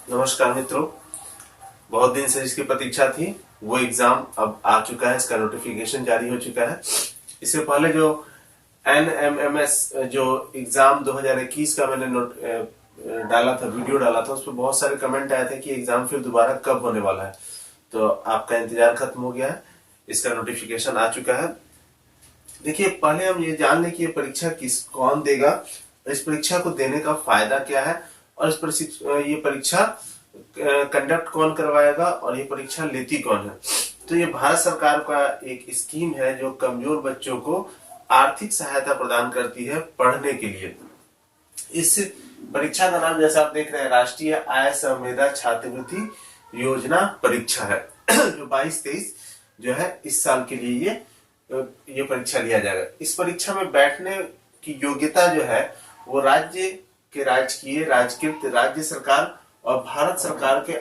नमस्कार मित्रों, बहुत दिन से इसकी प्रतीक्षा थी। वो एग्जाम अब आ चुका है, इसका नोटिफिकेशन जारी हो चुका है। इससे पहले जो NMMS जो एग्जाम 2021 का मैंने डाला था, वीडियो डाला था, उस पर बहुत सारे कमेंट आए थे कि एग्जाम फिर दोबारा कब होने वाला है। तो आपका इंतजार खत्म हो गया है, इसका नोटिफिकेशन आ चुका है। देखिए, पहले हम ये जान लें कि ये परीक्षा कौन देगा, इस परीक्षा को देने का फायदा क्या है, और ये परीक्षा कंडक्ट कौन करवाएगा, और ये परीक्षा लेती कौन है। तो ये भारत सरकार का एक स्कीम है जो कमजोर बच्चों को आर्थिक सहायता प्रदान करती है पढ़ने के लिए। इस परीक्षा का नाम, जैसा आप देख रहे हैं, राष्ट्रीय आय संवेदा छात्रवृत्ति योजना परीक्षा है जो 22-23 जो है इस साल के लिए ये परीक्षा लिया जाएगा। इस परीक्षा में बैठने की योग्यता जो है वो राज्य के राजकीय, राजकृत, राज्य सरकार और भारत सरकार के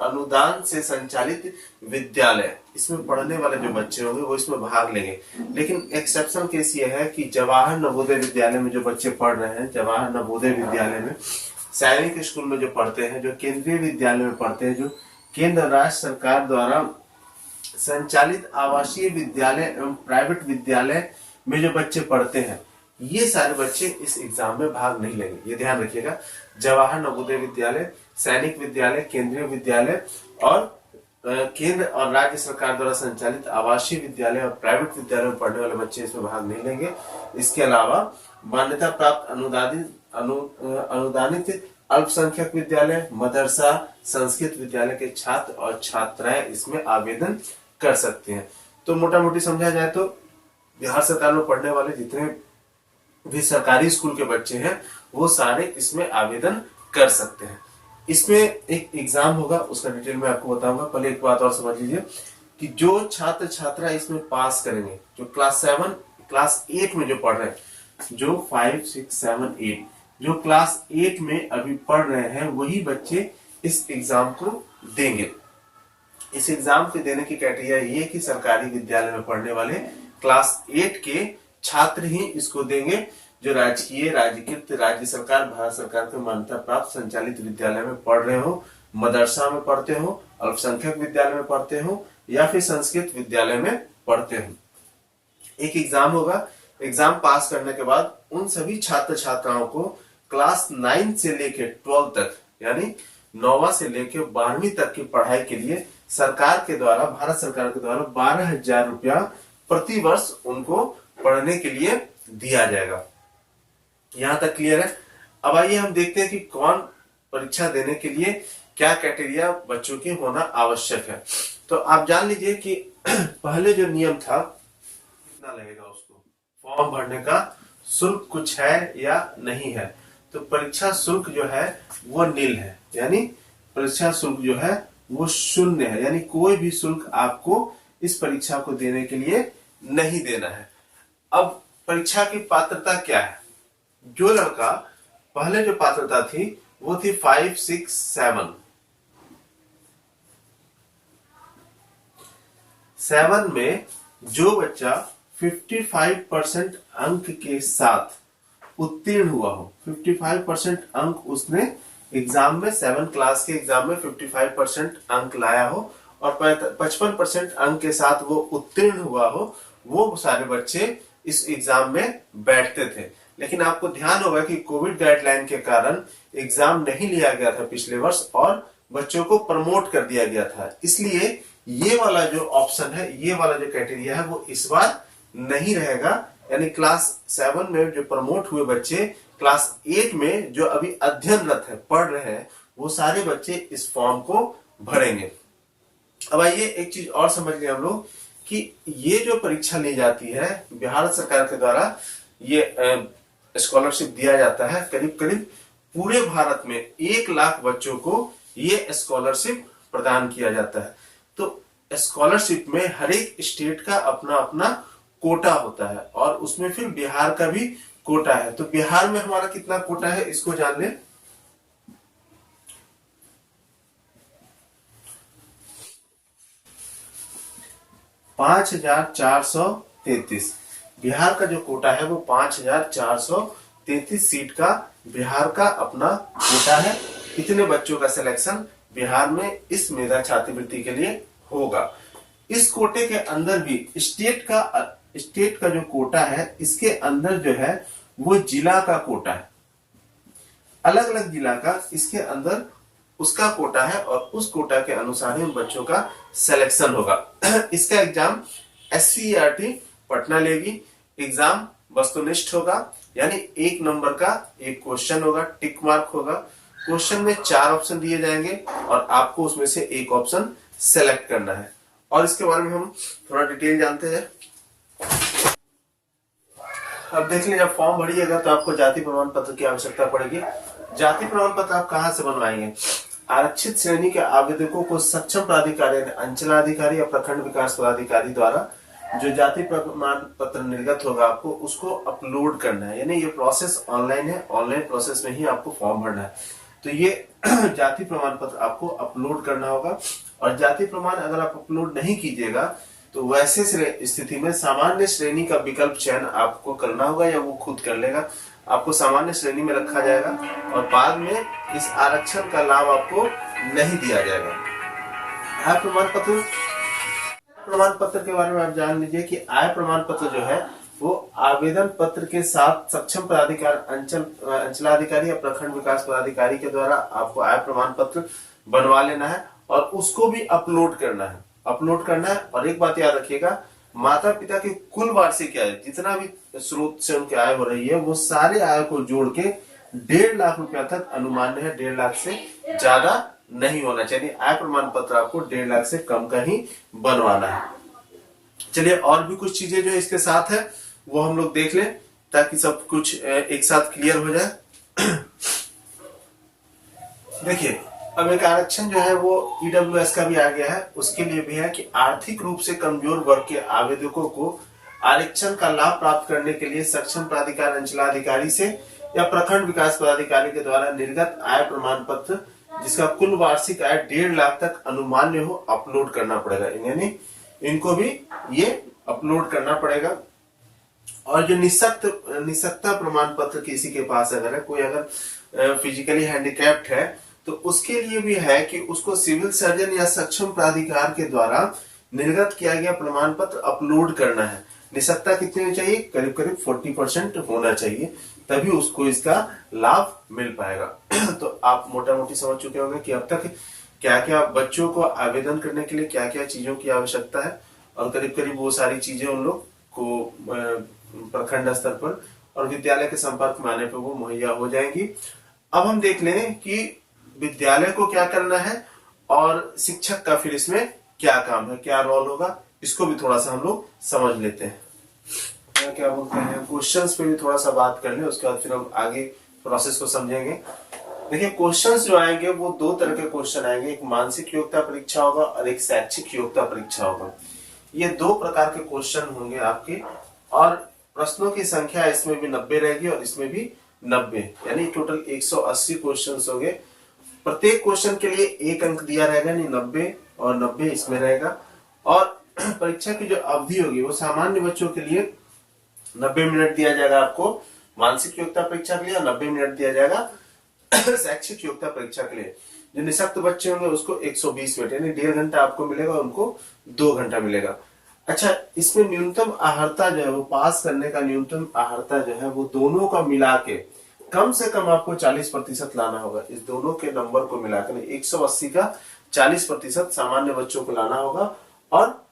अनुदान से संचालित विद्यालय, इसमें पढ़ने वाले जो बच्चे होंगे वो इसमें भाग लेंगे। लेकिन एक्सेप्शन केस ये है कि जवाहर नवोदय विद्यालय में जो बच्चे पढ़ रहे हैं, जवाहर नवोदय विद्यालय में, सैनिक स्कूल में जो पढ़ते हैं, जो केंद्रीय विद्यालय में पढ़ते हैं, जो केंद्र राज्य सरकार द्वारा संचालित आवासीय विद्यालय एवं प्राइवेट विद्यालय में जो बच्चे पढ़ते हैं, ये सारे बच्चे इस एग्जाम में भाग नहीं लेंगे। ये ध्यान रखिएगा, जवाहर नवोदय विद्यालय, सैनिक विद्यालय, केंद्रीय विद्यालय और केंद्र और राज्य सरकार द्वारा संचालित आवासीय विद्यालय और प्राइवेट विद्यालय में पढ़ने वाले बच्चे इसमें भाग नहीं लेंगे। इसके अलावा मान्यता प्राप्त अनुदानित अल्पसंख्यक विद्यालय, मदरसा, संस्कृत विद्यालय के छात्र और छात्राएं इसमें आवेदन कर सकते हैं। तो मोटा मोटी समझा जाए तो बिहार सरकार में पढ़ने वाले जितने भी सरकारी स्कूल के बच्चे हैं वो सारे इसमें आवेदन कर सकते हैं। इसमें एक एग्जाम होगा, उसका डिटेल में आपको बताऊंगा। पहले एक बात और समझ लीजिए कि जो छात्र छात्रा इसमें पास करेंगे, जो क्लास 8 में जो पढ़ रहे हैं, जो 5, 6, 7, 8 जो क्लास 8 में अभी पढ़ रहे हैं, वही बच्चे इस एग्जाम को देंगे। इस एग्जाम के देने की क्राइटेरिया ये कि सरकारी विद्यालय में पढ़ने वाले क्लास 8 के छात्र ही इसको देंगे, जो राजकीय, राज्यकृत, राज्य सरकार, भारत सरकार के मान्यता प्राप्त संचालित विद्यालय में पढ़ रहे हो, मदरसा में पढ़ते हो, अल्पसंख्यक विद्यालय में पढ़ते हो या फिर संस्कृत विद्यालय में पढ़ते हो। एक एग्जाम होगा। एग्जाम पास करने के बाद उन सभी छात्र छात्राओं को क्लास 9 से लेकर 12 तक, यानी 9वां से लेकर 12वीं तक की पढ़ाई के लिए सरकार के द्वारा, भारत सरकार के द्वारा 12,000 रुपया प्रति वर्ष उनको पढ़ने के लिए दिया जाएगा। यहां तक क्लियर है। अब आइए हम देखते हैं कि कौन परीक्षा देने के लिए क्या क्राइटेरिया बच्चों के होना आवश्यक है। तो आप जान लीजिए कि पहले जो नियम था, कितना लगेगा उसको फॉर्म भरने का शुल्क कुछ है या नहीं है। तो परीक्षा शुल्क जो है वो नील है, यानी परीक्षा शुल्क जो है वो शून्य है, यानी कोई भी शुल्क आपको इस परीक्षा को देने के लिए नहीं देना है। अब परीक्षा की पात्रता क्या है। जो लड़का, पहले जो पात्रता थी वो थी 5, 6, 7 में जो बच्चा 55% अंक के साथ उत्तीर्ण हुआ हो, 55% अंक उसने एग्जाम में, 7 क्लास के एग्जाम में 55% अंक लाया हो और 55% अंक के साथ वो उत्तीर्ण हुआ हो, वो सारे बच्चे इस एग्जाम में बैठते थे। लेकिन आपको ध्यान होगा कि कोविड गाइडलाइन के कारण एग्जाम नहीं लिया गया था पिछले वर्ष और बच्चों को प्रमोट कर दिया गया था। इसलिए ये वाला जो ऑप्शन है, ये वाला जो क्राइटेरिया है वो इस बार नहीं रहेगा। यानी क्लास 7 में जो प्रमोट हुए बच्चे क्लास 8 में जो अभी अध्ययनरत है, पढ़ रहे हैं, वो सारे बच्चे इस फॉर्म को भरेंगे। अब आइए एक चीज और समझ लें हम लोग कि ये जो परीक्षा ली जाती है बिहार सरकार के द्वारा, ये स्कॉलरशिप दिया जाता है। करीब करीब पूरे भारत में 1 लाख बच्चों को ये स्कॉलरशिप प्रदान किया जाता है। तो स्कॉलरशिप में हर एक स्टेट का अपना अपना कोटा होता है और उसमें फिर बिहार का भी कोटा है। तो बिहार में हमारा कितना कोटा है इसको जान लें। $5,433 बिहार का जो कोटा है वो 5,433 सीट का बिहार का अपना कोटा है। इतने बच्चों का सिलेक्शन बिहार में इस मेधा छात्रवृत्ति के लिए होगा। इस कोटे के अंदर भी स्टेट का जो कोटा है, इसके अंदर जो है वो जिला का कोटा है, अलग अलग जिला का इसके अंदर उसका कोटा है और उस कोटा के अनुसार ही उन बच्चों का सिलेक्शन होगा। इसका एग्जाम SCERT पटना लेगी। एग्जाम वस्तुनिष्ठ होगा, यानी 1 नंबर का एक क्वेश्चन होगा, टिक मार्क होगा। क्वेश्चन में 4 ऑप्शन दिए जाएंगे और आपको उसमें से एक ऑप्शन सेलेक्ट करना है। और इसके बारे में हम थोड़ा डिटेल जानते हैं। अब देख लीजिए, जब फॉर्म भरिएगा तो आपको जाति प्रमाण पत्र की आवश्यकता पड़ेगी। जाति प्रमाण पत्र आप कहां से बनवाएंगे? आरक्षित श्रेणी के आवेदकों को सक्षम प्राधिकारी, अंचलाधिकारी या प्रखंड विकास पदाधिकारी द्वारा जो जाति प्रमाण पत्र निर्गत होगा आपको उसको अपलोड करना है। यानी ये प्रोसेस ऑनलाइन है, ऑनलाइन प्रोसेस में ही आपको फॉर्म भरना है। तो ये जाति प्रमाण पत्र आपको अपलोड करना होगा। और जाति प्रमाण अगर आप अपलोड नहीं कीजिएगा तो वैसे स्थिति में सामान्य श्रेणी का विकल्प चयन आपको करना होगा या वो खुद कर लेगा। आपको सामान्य श्रेणी में रखा जाएगा और बाद में इस आरक्षण का लाभ आपको नहीं दिया जाएगा। आय प्रमाण पत्र के बारे में आप जान लीजिए कि आय प्रमाण पत्र जो है वो आवेदन पत्र के साथ सक्षम प्राधिकार, अंचलाधिकारी या प्रखंड विकास पदाधिकारी के द्वारा आपको आय प्रमाण पत्र बनवा लेना है और उसको भी अपलोड करना है। और एक बात याद रखिएगा, माता पिता की कुल वार्षिक आय जितना भी स्रोत से उनकी आय हो रही है वो सारे आय को जोड़ के 1.5 लाख रुपया तक अनुमान्य है। 1.5 लाख से ज्यादा नहीं होना चाहिए। आय प्रमाण पत्र आपको 1.5 लाख से कम का ही बनवाना है। चलिए, और भी कुछ चीजें जो इसके साथ है वो हम लोग देख लें ताकि सब कुछ एक साथ क्लियर हो जाए। देखिए, अब एक आरक्षण जो है वो EWS का भी आ गया है। उसके लिए भी है कि आर्थिक रूप से कमजोर वर्ग के आवेदकों को आरक्षण का लाभ प्राप्त करने के लिए सक्षम प्राधिकार, अंचलाधिकारी से या प्रखंड विकास पदाधिकारी के द्वारा निर्गत आय प्रमाण पत्र जिसका कुल वार्षिक आय 1.5 लाख तक अनुमान्य हो अपलोड करना पड़ेगा। यानी इनको भी ये अपलोड करना पड़ेगा। और जो निःशक्तता प्रमाण पत्र किसी के पास अगर है, कोई अगर फिजिकली हैंडीकैप्ड है तो उसके लिए भी है कि उसको सिविल सर्जन या सक्षम प्राधिकार के द्वारा निर्गत किया गया प्रमाण पत्र अपलोड करना है। निःशक्तता कितनी होनी चाहिए? करीब करीब 40% होना चाहिए, तभी उसको इसका लाभ मिल पाएगा। तो आप मोटा मोटी समझ चुके होंगे कि अब तक क्या क्या बच्चों को आवेदन करने के लिए क्या क्या चीजों की आवश्यकता है और करीब करीब वो सारी चीजें उन लोग को प्रखंड स्तर पर और विद्यालय के संपर्क में आने पर वो मुहैया हो जाएंगी। अब हम देख लें कि विद्यालय को क्या करना है और शिक्षक का फिर इसमें क्या काम है, क्या रोल होगा, इसको भी थोड़ा सा हम लोग समझ लेते हैं। क्या बोलते हैं, क्वेश्चंस पे भी थोड़ा सा बात कर लें, उसके बाद फिर हम आगे प्रोसेस को समझेंगे। देखिए, क्वेश्चंस जो आएंगे वो 2 तरह के क्वेश्चन आएंगे। एक मानसिक योग्यता परीक्षा होगा और एक शैक्षिक योग्यता परीक्षा होगा। ये 2 प्रकार के क्वेश्चन होंगे आपके और प्रश्नों की संख्या इसमें भी 90 रहेगी और इसमें भी 90, यानी टोटल 180 क्वेश्चन होंगे। प्रत्येक क्वेश्चन के लिए 1 अंक दिया रहेगा, यानी 90 और 90 इसमें रहेगा। और परीक्षा की जो अवधि होगी वो सामान्य बच्चों के लिए 90 मिनट दिया जाएगा आपको मानसिक योग्यता परीक्षा के लिए, 90 मिनट दिया जाएगा शैक्षिक योग्यता परीक्षा के लिए। जो निःशक्त बच्चे होंगे उसको 120 मिनट यानी 1.5 घंटा आपको मिलेगा, उनको 2 घंटा मिलेगा। अच्छा, इसमें न्यूनतम अर्हता जो है वो पास करने का न्यूनतम अर्हता जो है वो दोनों का मिला के कम से कम आपको 40% लाना होगा। इस दोनों के नंबर को मिलाकर 180 का 40% सामान्य बच्चों को लाना होगा और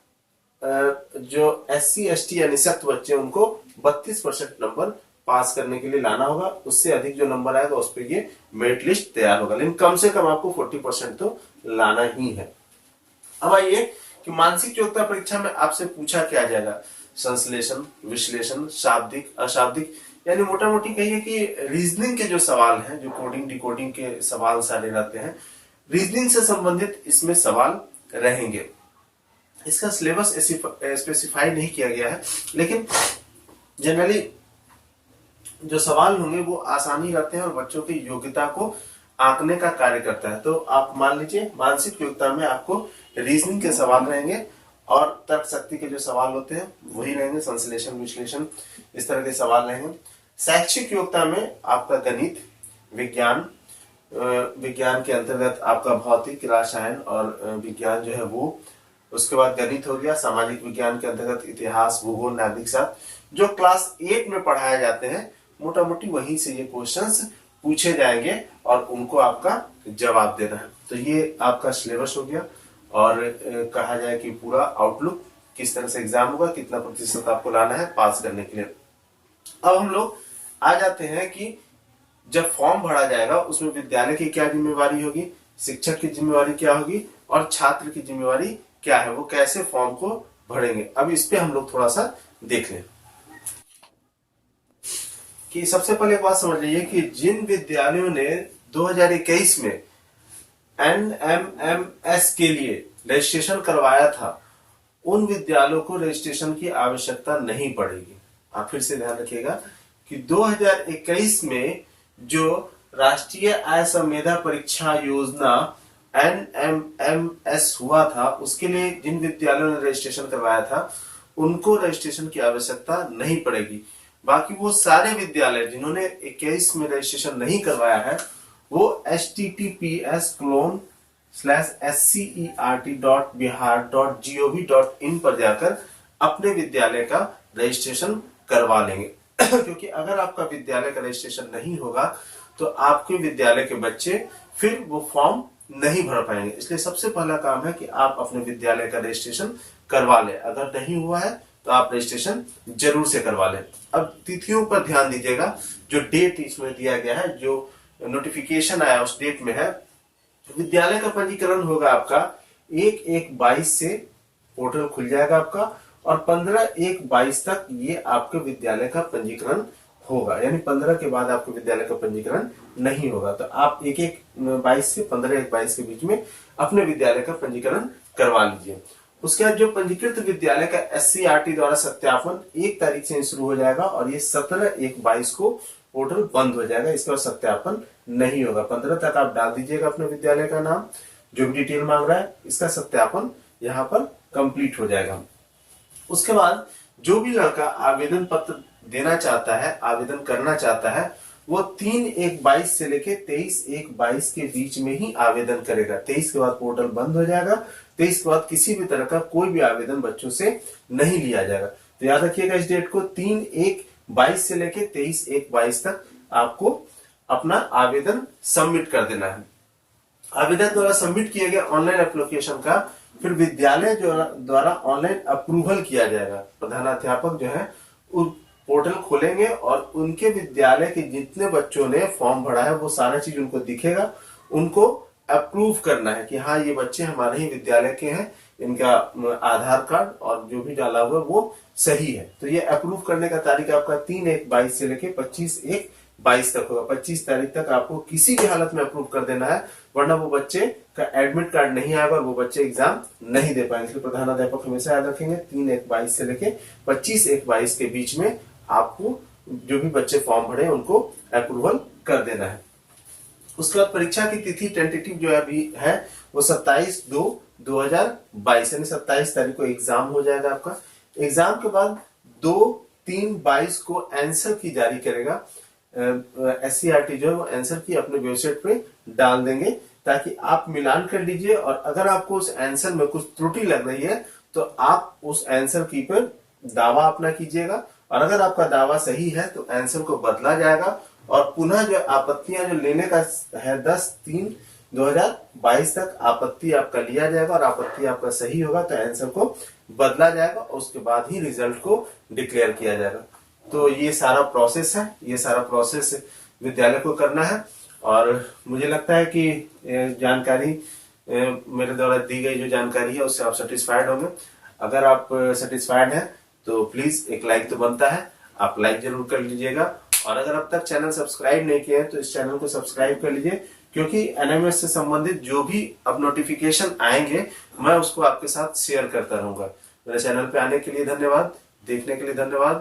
जो SC ST या निःशक्त बच्चे उनको 32% नंबर पास करने के लिए लाना होगा। उससे अधिक जो नंबर आएगा उस पर ये मेरिट लिस्ट तैयार होगा, लेकिन कम से कम आपको 40% तो लाना ही है। अब आइए कि मानसिक योग्यता परीक्षा में आपसे पूछा क्या जाएगा, संश्लेषण, विश्लेषण, शाब्दिक, अशाब्दिक, यानी मोटा मोटी कहिए कि रीजनिंग के जो सवाल हैं, जो कोडिंग डिकोडिंग के सवाल सारे रहते हैं, रीजनिंग से संबंधित इसमें सवाल रहेंगे। इसका सिलेबस स्पेसिफाई नहीं किया गया है, लेकिन जनरली जो सवाल होंगे वो आसानी रहते हैं और बच्चों की योग्यता को आंकने का कार्य करता है। तो आप मान लीजिए मानसिक योग्यता में आपको रीजनिंग के सवाल रहेंगे और तर्क शक्ति के जो सवाल होते हैं वही रहेंगे, संश्लेषण, विश्लेषण, इस तरह के सवाल रहेंगे। शैक्षिक योग्यता में आपका गणित, विज्ञान, विज्ञान के अंतर्गत आपका भौतिक, रसायन और विज्ञान जो है वो, उसके बाद गणित हो गया, सामाजिक विज्ञान के अंतर्गत इतिहास, भूगोल, नागरिक शास्त्र जो क्लास 8 में पढ़ाए जाते हैं, मोटा मोटी वहीं से ये क्वेश्चंस पूछे जाएंगे और उनको आपका जवाब देना है। तो ये आपका सिलेबस हो गया और कहा जाए कि पूरा आउटलुक किस तरह से एग्जाम होगा, कितना प्रतिशत आपको लाना है पास करने के लिए। अब हम लोग आ जाते हैं कि जब फॉर्म भरा जाएगा उसमें विद्यालय की क्या जिम्मेवारी होगी, शिक्षक की जिम्मेवारी क्या होगी और छात्र की जिम्मेवारी क्या है, वो कैसे फॉर्म को भरेंगे। अब इस पे हम लोग थोड़ा सा देख लें कि सबसे पहले एक बात समझ लीजिए कि जिन विद्यालयों ने 2021 में NMMS के लिए रजिस्ट्रेशन करवाया था, उन विद्यालयों को रजिस्ट्रेशन की आवश्यकता नहीं पड़ेगी। आप फिर से ध्यान रखिएगा कि 2021 में जो राष्ट्रीय आय संवेदा परीक्षा योजना NMMS हुआ था, उसके लिए जिन विद्यालयों ने रजिस्ट्रेशन करवाया था उनको रजिस्ट्रेशन की आवश्यकता नहीं पड़ेगी। बाकी वो सारे विद्यालय जिन्होंने 21 में रजिस्ट्रेशन नहीं करवाया है वो https://scert.bihar.gov.in पर जाकर अपने विद्यालय का रजिस्ट्रेशन करवा लेंगे क्योंकि अगर आपका विद्यालय का रजिस्ट्रेशन नहीं होगा तो आपके विद्यालय के बच्चे फिर वो फॉर्म नहीं भर पाएंगे। इसलिए सबसे पहला काम है कि आप अपने विद्यालय का रजिस्ट्रेशन करवा लें। अगर नहीं हुआ है तो आप रजिस्ट्रेशन जरूर से करवा लें। अब तिथियों पर ध्यान दीजिएगा, जो डेट इसमें दिया गया है, जो नोटिफिकेशन आया उस डेट में है, विद्यालय का पंजीकरण होगा आपका 1/1/22 से पोर्टल खुल जाएगा आपका और 15/1/22 तक ये आपके विद्यालय का पंजीकरण होगा, यानी 15 के बाद आपके विद्यालय का पंजीकरण नहीं होगा। तो आप 1/1/22 से 15/1/22 के बीच में अपने विद्यालय का पंजीकरण करवा लीजिए। उसके बाद जो पंजीकृत विद्यालय का SCERT द्वारा सत्यापन 1 तारीख से शुरू हो जाएगा और ये 17/1/22 को पोर्टल बंद हो जाएगा। इसका सत्यापन नहीं होगा। 15 तक आप डाल दीजिएगा अपने विद्यालय का नाम, जो भी डिटेल मांग रहा है, इसका सत्यापन यहाँ पर कंप्लीट हो जाएगा। उसके बाद जो भी लड़का आवेदन पत्र देना चाहता है, आवेदन करना चाहता है, वो 3/1/22 से लेके 23/1/22 के बीच में ही आवेदन करेगा। 23 के बाद पोर्टल बंद हो जाएगा। 23 के बाद किसी भी तरह का कोई भी आवेदन बच्चों से नहीं लिया जाएगा। तो याद रखिएगा इस डेट को, 3/1/22 से लेके 23/1/22 तक आपको अपना आवेदन सबमिट कर देना है। आवेदन द्वारा सबमिट किए गए ऑनलाइन एप्लीकेशन का फिर विद्यालय द्वारा ऑनलाइन अप्रूवल किया जाएगा। प्रधानाध्यापक जो है पोर्टल खोलेंगे और उनके विद्यालय के जितने बच्चों ने फॉर्म भरा है वो सारा चीज उनको दिखेगा। उनको अप्रूव करना है कि हाँ ये बच्चे हमारे ही विद्यालय के हैं, इनका आधार कार्ड और जो भी डाला हुआ वो सही है। तो ये अप्रूव करने का तारीख आपका 3/1/22 से लेके 25/1/22 तक होगा। 25 तारीख तक आपको किसी भी हालत में अप्रूव कर देना है, वरना वो बच्चे का एडमिट कार्ड नहीं आएगा और वो बच्चे एग्जाम नहीं दे पाएंगे। इसलिए प्रधानाध्यापक हमेशा याद रखेंगे 3/1/22 से लेके 25/1/22 के बीच में आपको जो भी बच्चे फॉर्म भरे उनको अप्रूवल कर देना है। उसके बाद परीक्षा की तिथि टेंटेटिव जो अभी है वो 27/2/2022 यानी 27 तारीख को एग्जाम हो जाएगा आपका। एग्जाम के बाद 2/3/22 को आंसर की जारी करेगा। SCERT जो है वो आंसर की अपने वेबसाइट पे डाल देंगे ताकि आप मिलान कर लीजिए और अगर आपको उस आंसर में कुछ त्रुटि लग रही है तो आप उस आंसर की पर दावा अपना कीजिएगा और अगर आपका दावा सही है तो आंसर को बदला जाएगा और पुनः जो आपत्तियां जो लेने का है 10/3/2022 तक आपत्ति आपका लिया जाएगा और आपत्ति आपका सही होगा तो आंसर को बदला जाएगा और उसके बाद ही रिजल्ट को डिक्लेयर किया जाएगा। तो ये सारा प्रोसेस है, ये सारा प्रोसेस विद्यालय को करना है और मुझे लगता है कि जानकारी मेरे द्वारा दी गई जो जानकारी है उससे आप सेटिस्फाइड होंगे। अगर आप सेटिस्फाइड हैं तो प्लीज एक लाइक तो बनता है, आप लाइक जरूर कर लीजिएगा और अगर अब तक चैनल सब्सक्राइब नहीं किया है तो इस चैनल को सब्सक्राइब कर लीजिए क्योंकि एनएमएस से संबंधित जो भी अब नोटिफिकेशन आएंगे मैं उसको आपके साथ शेयर करता रहूंगा। मेरे चैनल पे आने के लिए धन्यवाद, देखने के लिए धन्यवाद।